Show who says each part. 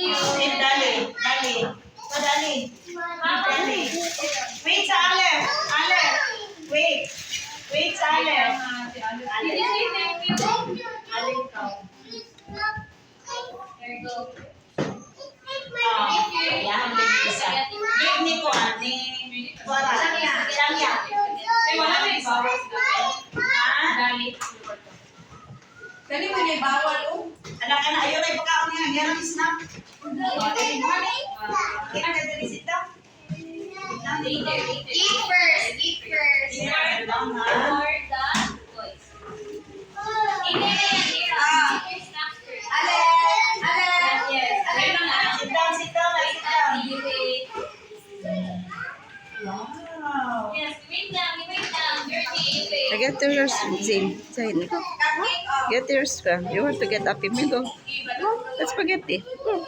Speaker 1: Sit, dali. Dali. Dali. Dali. Wait sa Alef. Alef. Wait. Wait sa Alef. Alef. Alef ka. Ayan, may isa. Give ni ko, ni. Wala. Langya. Wala may bawal. Ha?
Speaker 2: Kani mo na bawal o.
Speaker 1: Anak na, ayaw na ipakaon niya. Yan ang snap. Kaya ka dali sita.
Speaker 3: Eat first. Eat first.
Speaker 1: Yan lang ha. Sit down, sit down, sit down. Wow.
Speaker 4: I get yours, Zane. Zane. Get yours ka. You want to get Happy Meal? Go. Let's spaghetti. Go.